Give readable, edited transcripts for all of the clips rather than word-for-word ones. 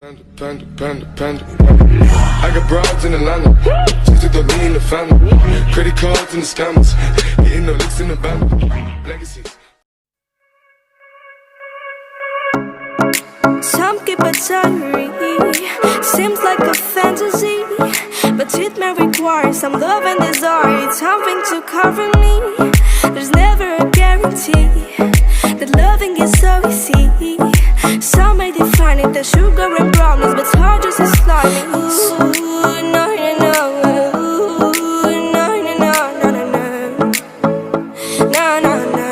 Panda. I got broads in Atlanta, just to throw me in the family. Credit cards and the scammers, getting no licks in the band. Legacies. Some keep a diary, seems like a fantasy, but it may require some love and desire, something to cover me. There's never a guarantee that loving is so easy. Some may define it as sugar and brownies, but hard just as slimy. Ooh, no, you know. Ooh, no, you know, no, no, no. No, no, no.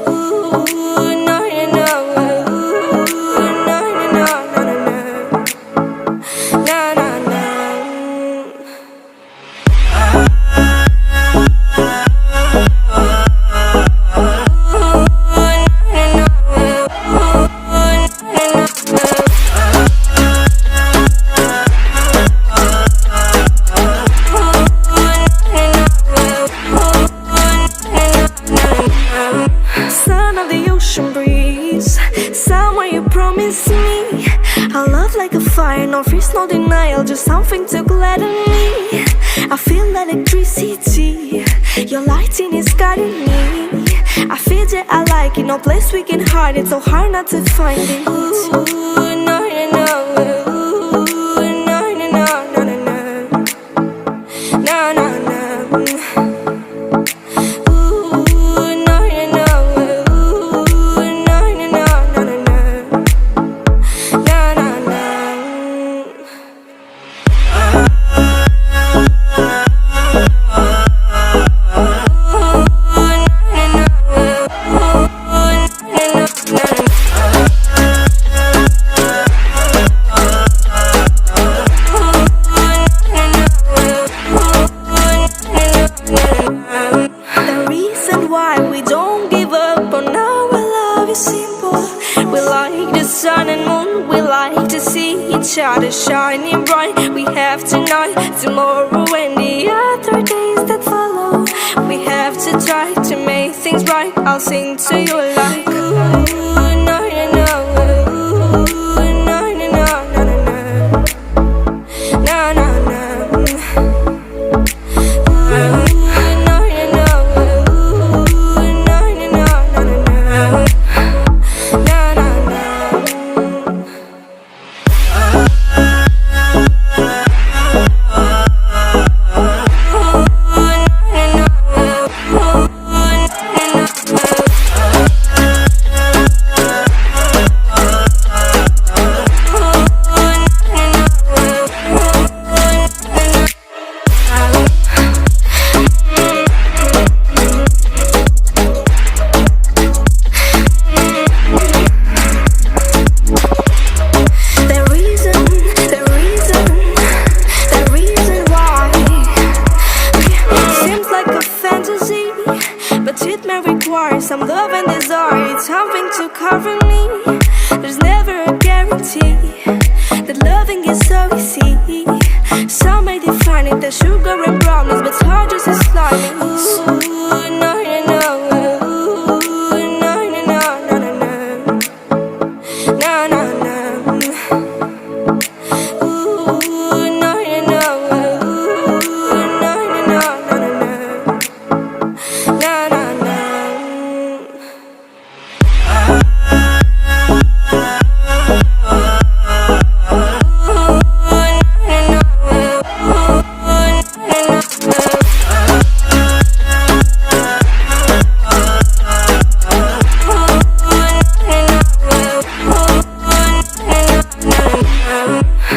Ooh, no, you know. Ooh, no, you know, no, no, no. No, no, no. Son of the ocean breeze, somewhere you promised me a love like a fire, no freeze, no denial, just something to gladden me. I feel electricity, your lighting is guiding me. I feel that I like it, no place we can hide it, so hard not to find it. Ooh, no, you know. Ooh, no, you know, no, no, no. No, no, no. Sun and moon, we like to see each other shining bright. We have tonight, tomorrow and the other days that follow. We have to try to make things right. I'll sing to you like ooh, no, you know. Ooh, no, you know, no, no, no. No, no, no. Ooh, no, you know. Ooh, no, you know, no, no, no. But it may require some love and desire, something to cover me. There's never a guarantee that loving is so easy. Some may define it as sugar and brownies, but hard just as slimy. Ooh, no, you know. Ooh, no, you know, no, no, no. No, no, no. Ooh, no, you know. Ooh, no, you know, no, no, no. No, no.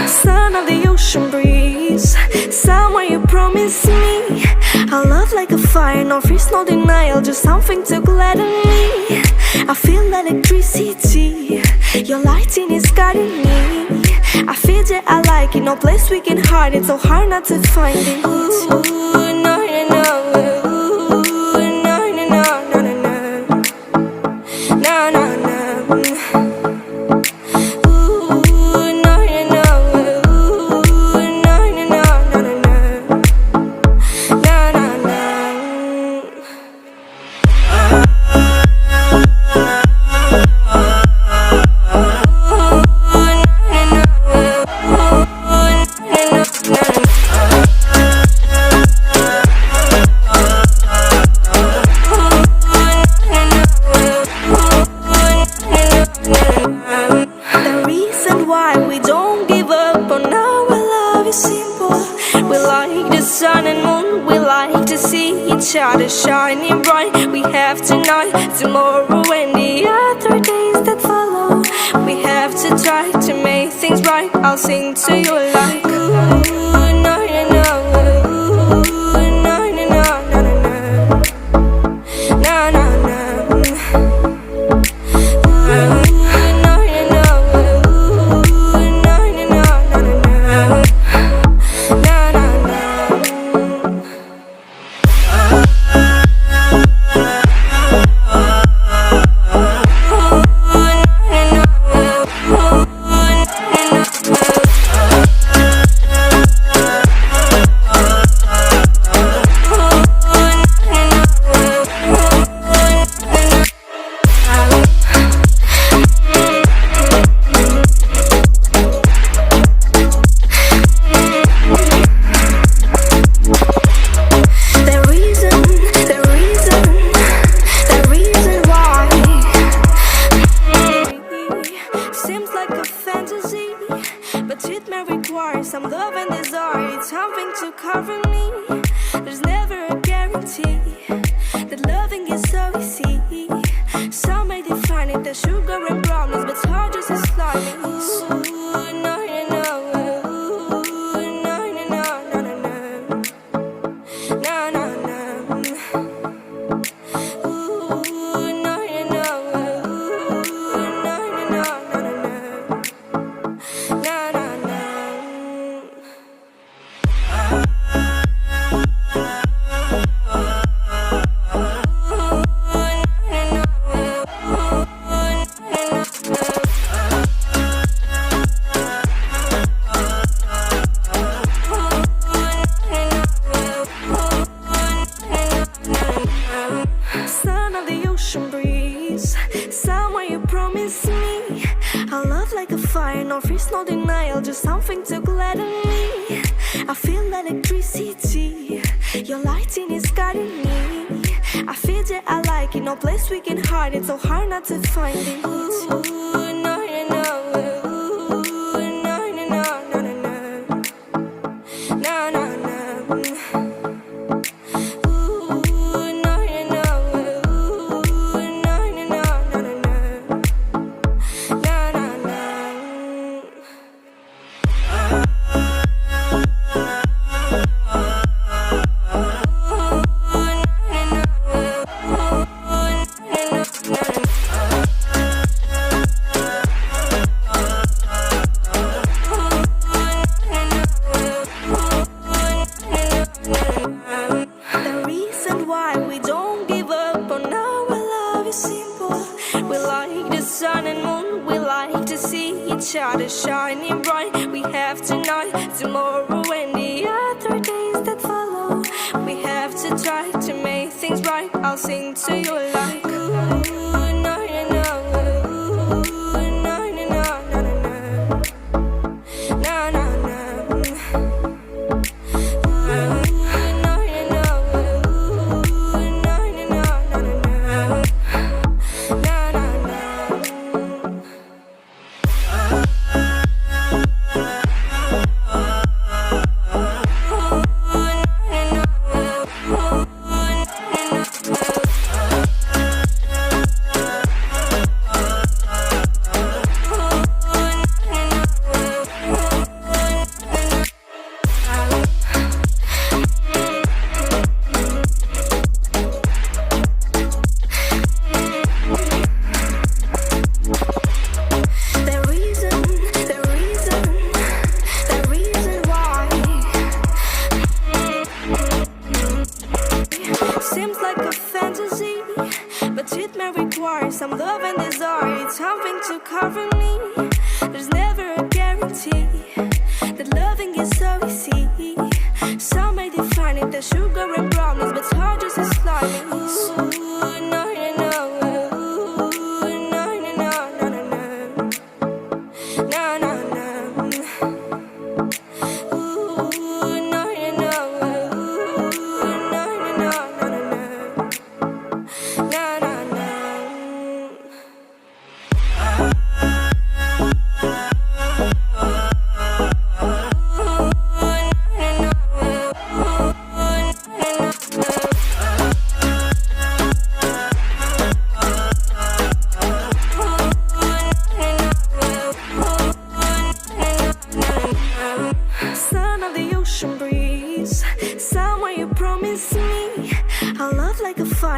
Son of the ocean breeze, somewhere you promised me a love like a fire, no freeze, no denial, just something to gladden me. I feel electricity, your lighting is guiding me. I feel that I like it, no place we can hide it, so hard not to find it. Ooh, no, you know. Ooh, no, you know, no, no, no. No, no, no. Oh, The reason why we don't give up on our love is simple. We like the sun and moon, we like to see each other shining bright. We have tonight, tomorrow and the other days that follow. We have to try to make things right. I'll sing to you like ooh, no, no, no, ooh, no, no, no, no, no, no, no, no. But it may require some love and desire. It's something to cover me. There's never a guarantee that loving is so easy. Some may define it as sugar and brownies, but hard just as slimy. Ooh, no, no, no. Ooh, no, no, no, no, no, no. No, no, no. Ooh, no, no, no. Ooh, no, no, no, no, no, no. No, no, no. Son of the ocean breeze, somewhere you promised me a love like a fire, no fears, no denial, just something to gladden me. I feel electricity, your lighting is guiding me. I feel that I like it, no place we can hide it, so hard not to find it. Ooh, no, no, no. Ooh, no, no, no, no, no, no. No, no, no. The reason why we don't give up on our love is simple. We like the sun and moon, we like to see each other shining bright. We have tonight, tomorrow and the other days that follow. We have to try to make things right. I'll sing to you like ooh, no, no, no. Ooh, no, no, no, no, no, no. No, no, no. Seems like a fantasy, but it may require some love and desire. It's something to cover me. There's never a guarantee that loving is so easy. Some may define it as sugar and brownies, but hard just as slimy. Ooh, no, no, no. Ooh, no, no, no, no, no, no. No, no, no. Ooh, no, no, no. Ooh, no, no, no, no, no, no. No, no, no.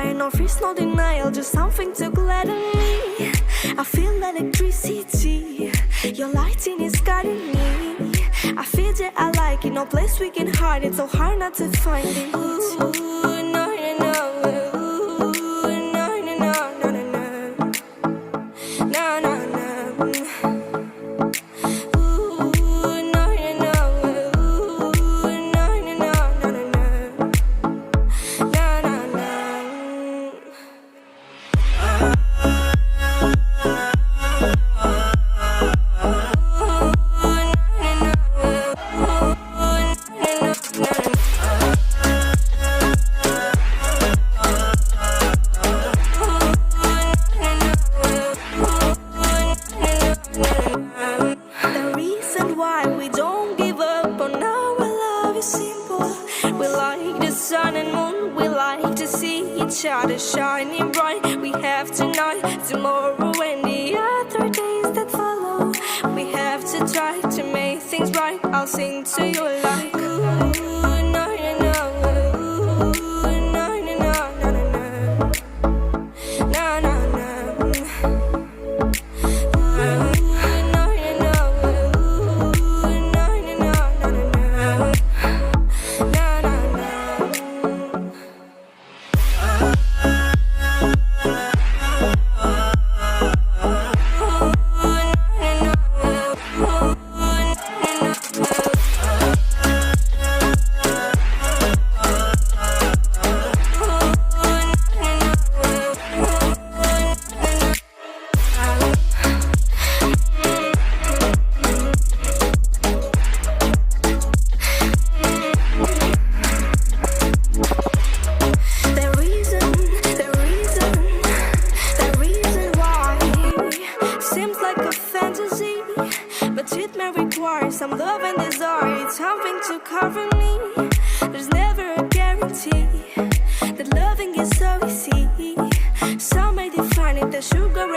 fire, no fears, no denial, just something to gladden me. I feel electricity, your lighting is guiding me. I feel that I like it, no place we can hide it, so hard not to find it. Ooh, no, no, no. Ooh, no, no, no, no, no, no. No, no, no. Sun and moon, we like to see each other shining bright. We have tonight, tomorrow, and the other days that follow. We have to try to make things right. I'll sing to you like ooh, no, no, no. Ooh, no, no, no, no, no, no. No, no, no. Some love and desire, it's something to cover me. There's never a guarantee that loving is so easy. Some may define it as sugar